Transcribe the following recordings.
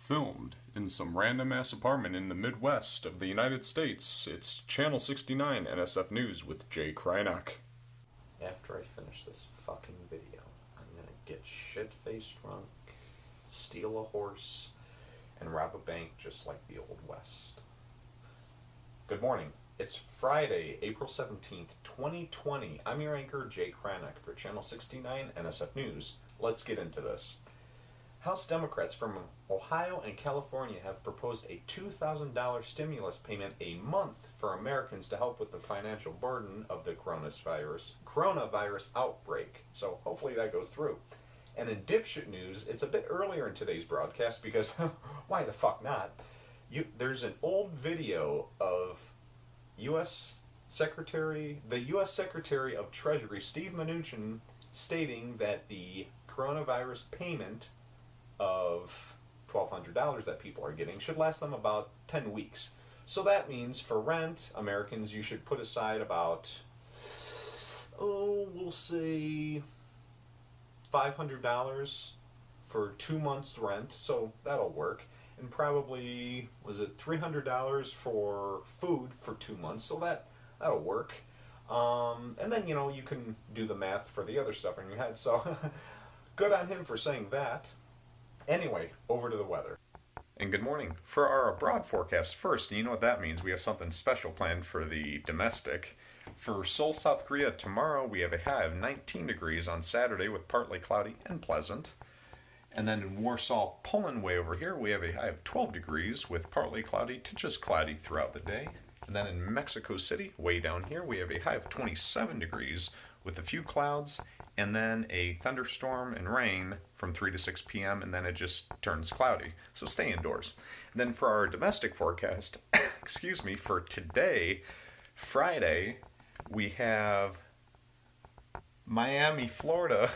Filmed in some random ass apartment in the Midwest of the United States, it's Channel 69 NSF News with Jay Krynock. After I finish this fucking video, I'm gonna get shit-faced drunk, steal a horse, and rob a bank just like the Old West. Good morning. It's Friday, April 17th, 2020. I'm your anchor, Jay Krynock, for Channel 69 NSF News. Let's get into this. House Democrats from Ohio and California have proposed a $2,000 stimulus payment a month for Americans to help with the financial burden of the coronavirus outbreak. So hopefully that goes through. And in dipshit news, it's a bit earlier in today's broadcast because why the fuck not? There's an old video of the U.S. Secretary of Treasury, Steve Mnuchin, stating that the coronavirus payment of $1,200 that people are getting should last them about 10 weeks. So that means for rent, Americans, you should put aside about, we'll say $500 for 2 months rent, so that'll work. And probably, $300 for food for 2 months, so that'll work. And then, you can do the math for the other stuff in your head, so good on him for saying that. Anyway, over to the weather. And good morning. For our abroad forecast first, you know what that means. We have something special planned for the domestic. For Seoul, South Korea, tomorrow we have a high of 19 degrees on Saturday with partly cloudy and pleasant. And then in Warsaw, Poland, way over here, we have a high of 12 degrees with partly cloudy to just cloudy throughout the day. And then in Mexico City, way down here, we have a high of 27 degrees with a few clouds and then a thunderstorm and rain from 3 to 6 p.m. and then it just turns cloudy. So stay indoors. And then for our domestic forecast, for today, Friday, we have Miami, Florida,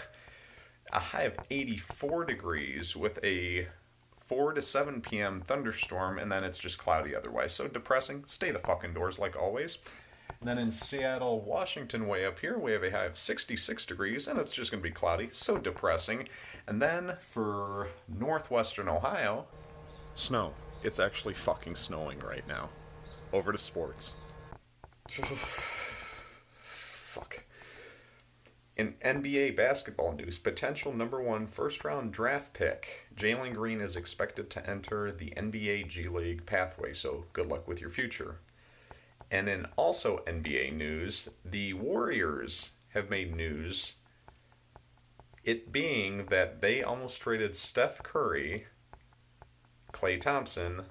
a high of 84 degrees with a 4 to 7 p.m. thunderstorm, and then it's just cloudy otherwise. So depressing. Stay the fuck indoors like always. And then in Seattle, Washington, way up here, we have a high of 66 degrees, and it's just going to be cloudy. So depressing. And then for northwestern Ohio, snow. It's actually fucking snowing right now. Over to sports. Fuck. In NBA basketball news, potential number 1 first-round draft pick, Jalen Green is expected to enter the NBA G League pathway, so good luck with your future. And in also NBA news, the Warriors have made news, it being that they almost traded Steph Curry, Klay Thompson,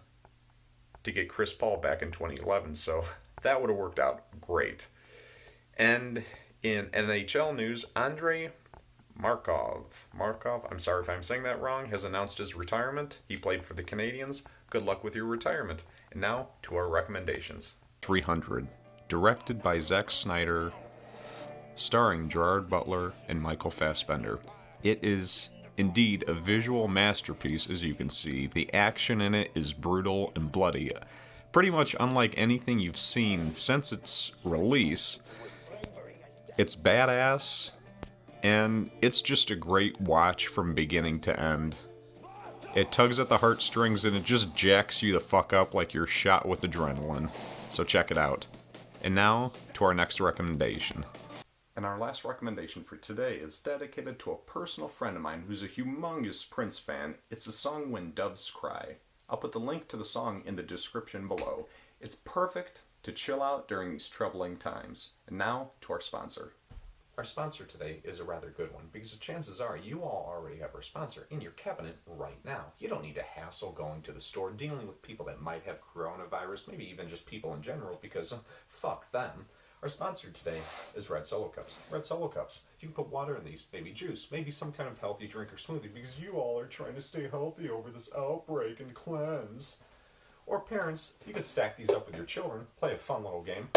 to get Chris Paul back in 2011, so that would have worked out great. And in NHL news, Andrei Markov, I'm sorry if I'm saying that wrong, has announced his retirement. He played for the Canadiens. Good luck with your retirement. And now to our recommendations. 300, directed by Zack Snyder, starring Gerard Butler and Michael Fassbender. It is indeed a visual masterpiece, as you can see. The action in it is brutal and bloody, pretty much unlike anything you've seen since its release. It's badass, and it's just a great watch from beginning to end. It tugs at the heartstrings, and it just jacks you the fuck up like you're shot with adrenaline. So check it out. And now, to our next recommendation. And our last recommendation for today is dedicated to a personal friend of mine who's a humongous Prince fan. It's a song, When Doves Cry. I'll put the link to the song in the description below. It's perfect to chill out during these troubling times. And now, to our sponsor. Our sponsor today is a rather good one because the chances are you all already have our sponsor in your cabinet right now. You don't need to hassle going to the store, dealing with people that might have coronavirus, maybe even just people in general, because fuck them. Our sponsor today is Red Solo Cups. Red Solo Cups. You can put water in these, maybe juice, maybe some kind of healthy drink or smoothie because you all are trying to stay healthy over this outbreak and cleanse. Or parents, you could stack these up with your children, play a fun little game.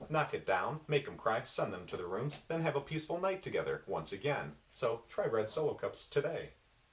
Knock it down, make them cry, send them to their rooms, then have a peaceful night together once again. So try Red Solo Cups today.